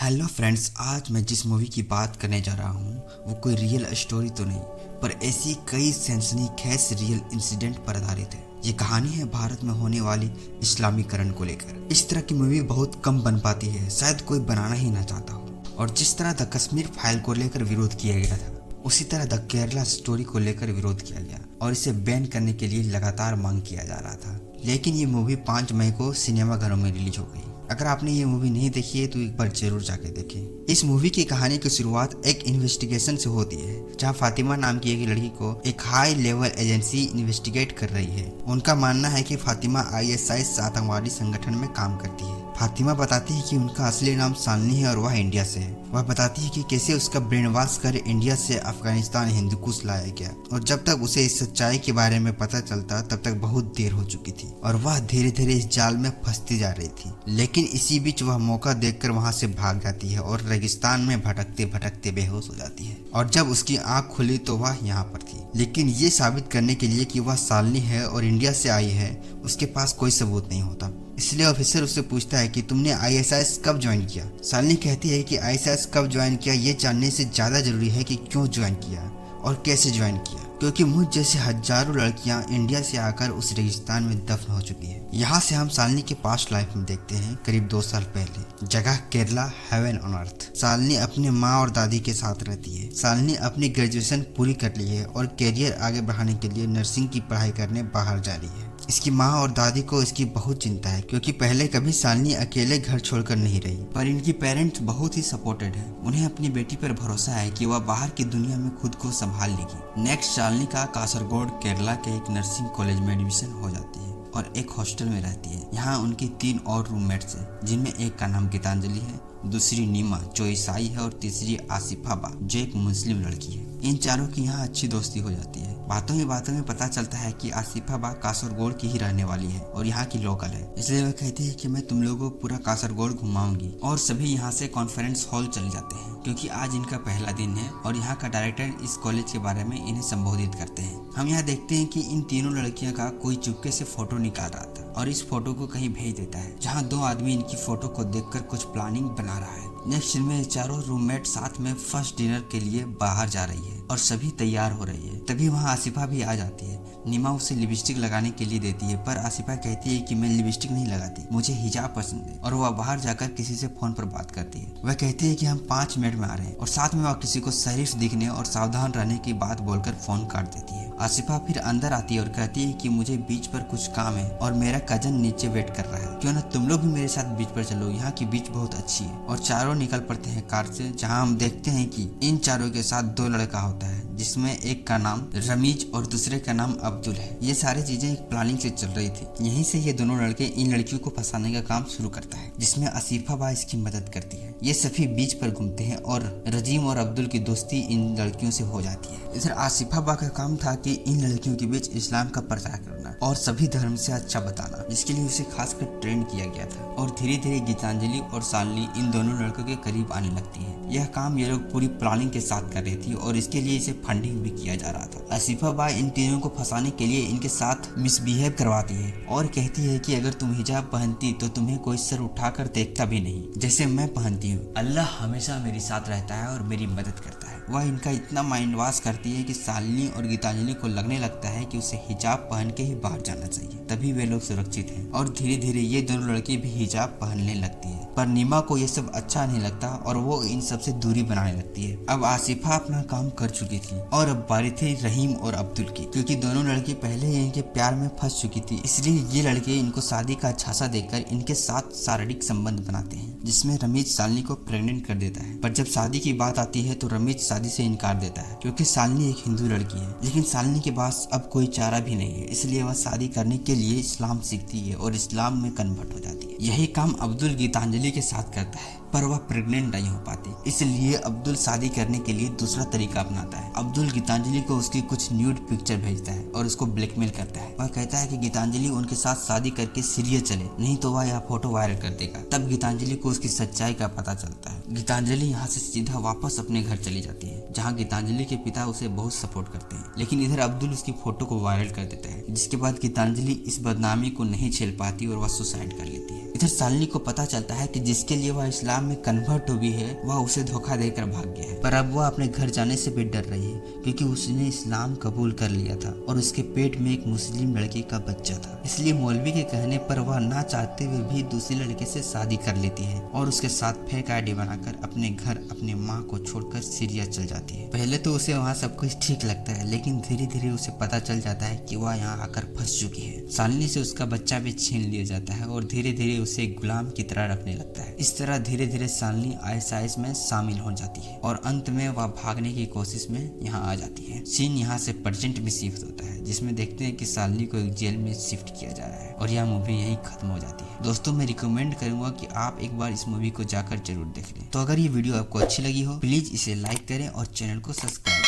Hello friends, आज मैं जिस मूवी की बात करने जा रहा हूँ वो कोई रियल स्टोरी तो नहीं, पर ऐसी कई सनसनीखेज रियल इंसिडेंट पर आधारित है। ये कहानी है भारत में होने वाली इस्लामीकरण को लेकर। इस तरह की मूवी बहुत कम बन पाती है, शायद कोई बनाना ही ना चाहता हो। और जिस तरह द कश्मीर फाइल को लेकर विरोध किया गया था, उसी तरह द केरला स्टोरी को लेकर विरोध किया गया और इसे बैन करने के लिए लगातार मांग किया जा रहा था। लेकिन ये मूवी 5 मई को सिनेमाघरों में रिलीज हो गई। अगर आपने ये मूवी नहीं देखी है तो एक बार जरूर जाके देखें। इस मूवी की कहानी की शुरुआत एक इन्वेस्टिगेशन से होती है, जहां फातिमा नाम की एक लड़की को एक हाई लेवल एजेंसी इन्वेस्टिगेट कर रही है। उनका मानना है कि फातिमा ISIS आतंकवादी संगठन में काम करती है। फातिमा बताती है कि उनका असली नाम शालिनी है और वह इंडिया से है। वह बताती है कि कैसे उसका ब्रेन वॉश कर इंडिया से अफगानिस्तान हिंदुकुश लाया गया, और जब तक उसे इस सच्चाई के बारे में पता चलता तब तक बहुत देर हो चुकी थी और वह धीरे धीरे इस जाल में फंसती जा रही थी। लेकिन इसी बीच वह मौका देखकर वहां से भाग जाती है और रेगिस्तान में भटकते भटकते बेहोश हो जाती है। और जब उसकी आंख खुली तो वह यहाँ पर थी। लेकिन ये साबित करने के लिए कि वह शालिनी है और इंडिया से आई है, उसके पास कोई सबूत नहीं होता। इसलिए ऑफिसर उससे पूछता है कि तुमने ISIS कब ज्वाइन किया। शालिनी कहती है कि ISIS कब ज्वाइन किया ये जानने से ज्यादा जरूरी है कि क्यों ज्वाइन किया और कैसे ज्वाइन किया, क्योंकि मुझ जैसे हजारों लड़कियां इंडिया से आकर उस रेगिस्तान में दफन हो चुकी है। यहाँ से हम शालिनी के पास्ट लाइफ में देखते हैं। करीब 2 साल पहले, जगह Kerala, heaven on earth. Shalini अपने माँ और दादी के साथ रहती है। शालिनी अपनी ग्रेजुएशन पूरी कर ली है और कैरियर आगे बढ़ाने के लिए नर्सिंग की पढ़ाई करने बाहर जा रही है। इसकी माँ और दादी को इसकी बहुत चिंता है, क्योंकि पहले कभी शालिनी अकेले घर छोड़कर नहीं रही। पर इनकी पेरेंट्स बहुत ही सपोर्टेड है। उन्हें अपनी बेटी पर भरोसा है कि वह बाहर की दुनिया में खुद को संभाल लेगी। नेक्स्ट, शालिनी का कासरगोड केरला के एक नर्सिंग कॉलेज में एडमिशन हो जाती है और एक हॉस्टल में रहती है। यहाँ उनकी 3 और रूममेट्स हैं, जिनमें एक का नाम गीतांजलि है, दूसरी नीमा जो ईसाई है और तीसरी आसिफा बा जो एक मुस्लिम लड़की है। इन चारों की यहाँ अच्छी दोस्ती हो जाती है। बातों में पता चलता है कि आसिफा बा कासरगोड की ही रहने वाली है और यहाँ की लोकल है। इसलिए वह कहती है कि मैं तुम लोगों को पूरा कासरगोड घुमाऊंगी। और सभी यहाँ से कॉन्फ्रेंस हॉल चले जाते हैं, क्योंकि आज इनका पहला दिन है और यहाँ का डायरेक्टर इस कॉलेज के बारे में इन्हें संबोधित करते हैं। हम यहाँ देखते हैं कि इन तीनों लड़कियों का कोई चुपके से फोटो निकाल रहा था और इस फोटो को कहीं भेज देता है, जहाँ 2 आदमी इनकी फोटो को देखकर कुछ प्लानिंग बना रहा है। नेक्स्ट में चारों रूममेट साथ में फर्स्ट डिनर के लिए बाहर जा रही है और सभी तैयार हो रही है। तभी वहाँ आसिफा भी आ जाती है। नीमा उसे लिपस्टिक लगाने के लिए देती है, पर आसिफा कहती है कि मैं लिपस्टिक नहीं लगाती, मुझे हिजाब पसंद है। और वह बाहर जाकर किसी से फोन पर बात करती है। वह कहती है कि हम 5 मिनट में आ रहे हैं, और साथ में वह किसी को शरीफ दिखने और सावधान रहने की बात बोलकर फोन काट देती है। आसिफा फिर अंदर आती है और कहती है कि मुझे बीच पर कुछ काम है और मेरा कजन नीचे वेट कर रहा है, क्यों ना तुम लोग भी मेरे साथ बीच पर चलो, यहाँ की बीच बहुत अच्छी है। और चारों निकल पड़ते हैं कार से, जहाँ हम देखते हैं कि इन चारों के साथ 2 लड़का होता है, जिसमें एक का नाम रमीज और दूसरे का नाम अब्दुल है। ये सारी चीजें एक प्लानिंग से चल रही थी। यहीं से ये दोनों लड़के इन लड़कियों को फंसाने का काम शुरू करता है, जिसमें आसिफा बा इसकी मदद करती है। ये सभी बीच पर घूमते हैं और रजीम और अब्दुल की दोस्ती इन लड़कियों से हो जाती है। इधर आसिफा बा का काम था कि इन लड़कियों के बीच इस्लाम का प्रचार करना और सभी धर्म से अच्छा बताना, जिसके लिए उसे खासकर ट्रेंड किया गया था। और धीरे धीरे गीतांजलि और शालिनी इन दोनों लड़कों के करीब आने लगती है। यह काम ये लोग पूरी प्लानिंग के साथ कर रही थी और इसके लिए इसे फंडिंग भी किया जा रहा था। आसिफा बा इन तीनों को फंसाने के लिए इनके साथ मिसबिहेव करवाती है और कहती है कि अगर तुम हिजाब पहनती तो तुम्हें कोई सर उठाकर देखता भी नहीं, जैसे मैं पहनती हूँ। अल्लाह हमेशा मेरे साथ रहता है और मेरी मदद करता है। वह इनका इतना माइंड वॉश करती है कि शालिनी और गीतांजलि को लगने लगता है कि उसे हिजाब पहन के ही बाहर जाना चाहिए, तभी वे लोग सुरक्षित हैं। और धीरे धीरे ये दोनों लड़की भी हिजाब पहनने लगती है। पर नीमा को ये सब अच्छा नहीं लगता और वो इन सब से दूरी बनाने लगती है। अब आसिफा अपना काम कर चुकी थी और अब बारी थी रहीम और अब्दुल की, क्योंकि दोनों लड़की पहले ही इनके प्यार में फंस चुकी थी। इसलिए ये लड़के इनको शादी का झांसा देकर इनके साथ शारीरिक संबंध बनाते हैं, जिसमें रमीज शालिनी को प्रेग्नेंट कर देता है। पर जब शादी की बात आती है तो रमीज शादी से इनकार देता है, क्योंकि शालिनी एक हिंदू लड़की है। लेकिन शालिनी के पास अब कोई चारा भी नहीं है, इसलिए वह शादी करने के लिए इस्लाम सीखती है और इस्लाम में कन्वर्ट हो जाती है। यही काम अब्दुल गीतांजलि के साथ करता है, पर वह प्रेग्नेंट नहीं हो पाती। इसलिए अब्दुल शादी करने के लिए दूसरा तरीका अपनाता है। अब्दुल गीतांजलि को उसकी कुछ न्यूड पिक्चर भेजता है और उसको ब्लैकमेल करता है। वह कहता है कि गीतांजलि उनके साथ शादी करके सीरियस चले, नहीं तो वह यह फोटो वायरल कर देगा। तब गीतांजलि को उसकी सच्चाई का पता चलता है। गीतांजलि यहाँ से सीधा वापस अपने घर चली जाती है, जहाँ गीतांजलि के पिता उसे बहुत सपोर्ट करते हैं। लेकिन इधर अब्दुल उसकी फोटो को वायरल कर देता है, जिसके बाद गीतांजलि इस बदनामी को नहीं झेल पाती और वह सुसाइड कर लेती है। इधर शालिनी को पता चलता है कि जिसके लिए वह इस्लाम में कन्वर्ट हुई है वह उसे धोखा देकर भाग गया है, पर अब वह अपने घर जाने से भी डर रही है क्योंकि उसने इस्लाम कबूल कर लिया था और उसके पेट में एक मुस्लिम लड़के का बच्चा था। इसलिए मौलवी के कहने पर वह ना चाहते हुए भी दूसरे लड़के से शादी कर लेती है और उसके साथ फेक आईडी बनाकर अपने घर अपनी माँ को छोड़कर सीरिया चल जाती है। पहले तो उसे वहाँ सब कुछ ठीक लगता है, लेकिन धीरे धीरे उसे पता चल जाता है कि वह यहाँ आकर फंस चुकी है। शालिनी से उसका बच्चा भी छीन लिया जाता है और धीरे धीरे उसे गुलाम की तरह रखने लगता है। इस तरह धीरे धीरे शालिनी आईएसआईएस में शामिल हो जाती है और अंत में वह भागने की कोशिश में यहाँ आ जाती है। सीन यहाँ से प्रेजेंट में शिफ्ट होता है जिसमें देखते हैं कि शालिनी को एक जेल में शिफ्ट किया जा रहा है और यह मूवी यहीं खत्म हो जाती है। दोस्तों मैं रिकमेंड करूंगा कि आप एक बार इस मूवी को जाकर जरूर देख लें। तो अगर ये वीडियो आपको अच्छी लगी हो प्लीज इसे लाइक करें और चैनल को सब्सक्राइब